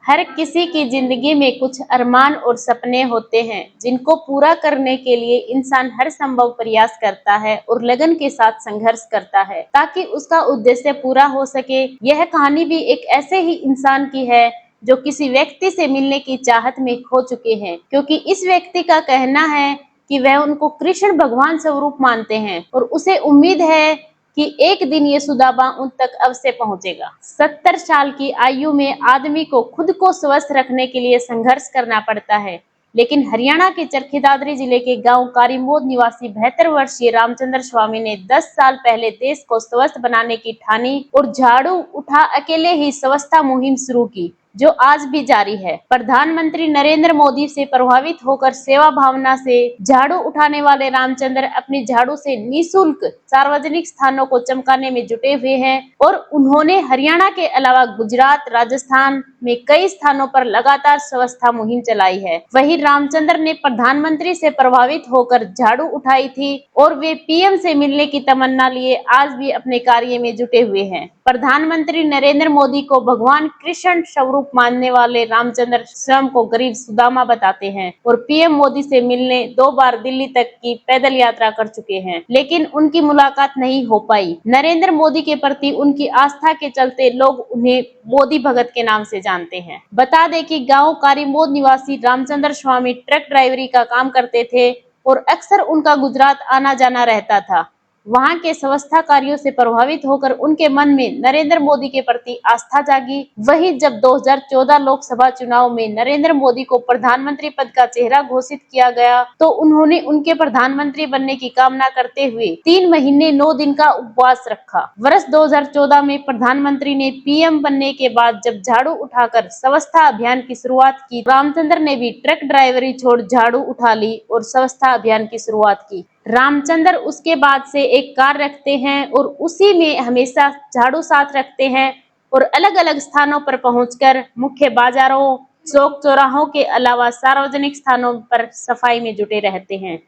हर किसी की जिंदगी में कुछ अरमान और सपने होते हैं जिनको पूरा करने के लिए इंसान हर संभव प्रयास करता है और लगन के साथ संघर्ष करता है ताकि उसका उद्देश्य पूरा हो सके। यह कहानी भी एक ऐसे ही इंसान की है जो किसी व्यक्ति से मिलने की चाहत में खो चुके हैं, क्योंकि इस व्यक्ति का कहना है कि वह उनको कृष्ण भगवान स्वरूप मानते हैं और उसे उम्मीद है कि एक दिन ये सुदामा उन तक अवश्य पहुंचेगा। 70 साल की आयु में आदमी को खुद को स्वस्थ रखने के लिए संघर्ष करना पड़ता है, लेकिन हरियाणा के चरखी दादरी जिले के गांव कारीमोद निवासी 72 वर्षीय रामचंद्र स्वामी ने 10 साल पहले देश को स्वस्थ बनाने की ठानी और झाड़ू उठा अकेले ही स्वच्छता मुहिम शुरू की, जो आज भी जारी है। प्रधानमंत्री नरेंद्र मोदी से प्रभावित होकर सेवा भावना से झाड़ू उठाने वाले रामचंद्र अपनी झाड़ू से निःशुल्क सार्वजनिक स्थानों को चमकाने में जुटे हुए हैं और उन्होंने हरियाणा के अलावा गुजरात, राजस्थान में कई स्थानों पर लगातार स्वच्छता मुहिम चलाई है। वहीं रामचंद्र ने प्रधानमंत्री से प्रभावित होकर झाड़ू उठाई थी और वे पीएम से मिलने की तमन्ना लिए आज भी अपने कार्य में जुटे हुए हैं। प्रधानमंत्री नरेंद्र मोदी को भगवान कृष्ण स्वरूप मानने वाले रामचंद्र स्वयं को गरीब सुदामा बताते हैं और पीएम मोदी से मिलने 2 बार दिल्ली तक की पैदल यात्रा कर चुके हैं, लेकिन उनकी मुलाकात नहीं हो पाई। नरेंद्र मोदी के प्रति उनकी आस्था के चलते लोग उन्हें मोदी भगत के नाम से जानते हैं। बता दें कि गांव कारीमोद निवासी रामचंद्र स्वामी ट्रक ड्राइवरी का काम करते थे और अक्सर उनका गुजरात आना जाना रहता था। वहां के स्वच्छता कार्यों से प्रभावित होकर उनके मन में नरेंद्र मोदी के प्रति आस्था जागी। वहीं जब 2014 लोकसभा चुनाव में नरेंद्र मोदी को प्रधानमंत्री पद का चेहरा घोषित किया गया तो उन्होंने उनके प्रधानमंत्री बनने की कामना करते हुए 3 महीने 9 दिन का उपवास रखा। वर्ष 2014 में प्रधानमंत्री ने पीएम बनने के बाद जब झाड़ू उठाकर स्वच्छता अभियान की शुरुआत की, रामचंद्र ने भी ट्रक ड्राइवरी छोड़ झाड़ू उठा ली और स्वच्छता अभियान की शुरुआत की। रामचंद्र उसके बाद से एक कार रखते हैं और उसी में हमेशा झाड़ू साथ रखते हैं और अलग अलग स्थानों पर पहुंचकर मुख्य बाजारों, चौक चौराहों के अलावा सार्वजनिक स्थानों पर सफाई में जुटे रहते हैं।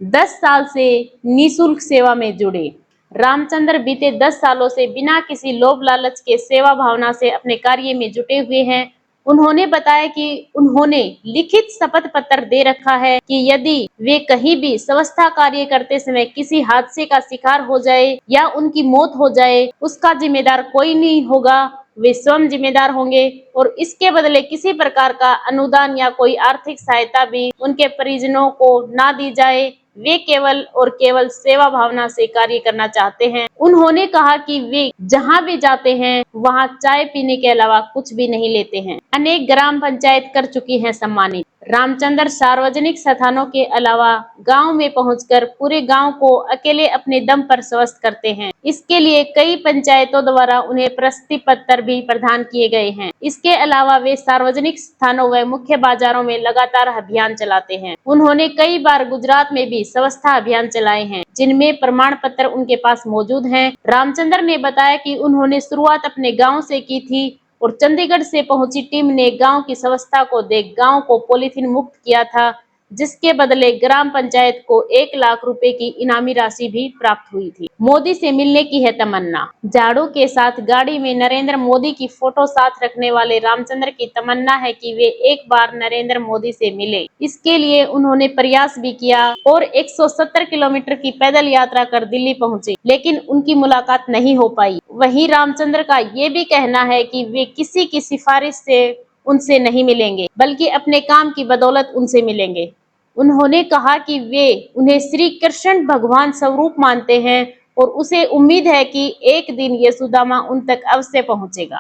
10 साल से निःशुल्क सेवा में जुड़े रामचंद्र बीते 10 सालों से बिना किसी लोभ लालच के सेवा भावना से अपने कार्य में जुटे हुए हैं। उन्होंने बताया कि उन्होंने लिखित शपथ पत्र दे रखा है कि यदि वे कहीं भी स्वच्छता कार्य करते समय किसी हादसे का शिकार हो जाए या उनकी मौत हो जाए, उसका जिम्मेदार कोई नहीं होगा, वे स्वयं जिम्मेदार होंगे और इसके बदले किसी प्रकार का अनुदान या कोई आर्थिक सहायता भी उनके परिजनों को ना दी जाए। वे केवल और केवल सेवा भावना से कार्य करना चाहते हैं। उन्होंने कहा कि वे जहां भी जाते हैं वहां चाय पीने के अलावा कुछ भी नहीं लेते हैं। अनेक ग्राम पंचायत कर चुकी हैं सम्मानित। रामचंद्र सार्वजनिक स्थानों के अलावा गांव में पहुंचकर पूरे गांव को अकेले अपने दम पर स्वस्थ करते हैं। इसके लिए कई पंचायतों द्वारा उन्हें प्रशस्ति पत्र भी प्रदान किए गए हैं। इसके अलावा वे सार्वजनिक स्थानों व मुख्य बाजारों में लगातार अभियान चलाते हैं। उन्होंने कई बार गुजरात में भी स्वच्छता अभियान चलाए हैं, जिनमें प्रमाण पत्र उनके पास मौजूद हैं। रामचंद्र ने बताया कि उन्होंने शुरुआत अपने गाँव से की थी और चंडीगढ़ से पहुंची टीम ने गांव की स्वच्छता को देख गांव को पॉलीथीन मुक्त किया था, जिसके बदले ग्राम पंचायत को 1 लाख रुपए की इनामी राशि भी प्राप्त हुई थी। मोदी से मिलने की है तमन्ना। झाड़ू के साथ गाड़ी में नरेंद्र मोदी की फोटो साथ रखने वाले रामचंद्र की तमन्ना है कि वे एक बार नरेंद्र मोदी से मिले। इसके लिए उन्होंने प्रयास भी किया और 170 किलोमीटर की पैदल यात्रा कर दिल्ली पहुंचे, लेकिन उनकी मुलाकात नहीं हो पाई। वहीं रामचंद्र का ये भी कहना है कि वे किसी की सिफारिश से उनसे नहीं मिलेंगे, बल्कि अपने काम की बदौलत उनसे मिलेंगे। उन्होंने कहा कि वे उन्हें श्री कृष्ण भगवान स्वरूप मानते हैं और उसे उम्मीद है कि एक दिन ये सुदामा उन तक अवश्य पहुंचेगा।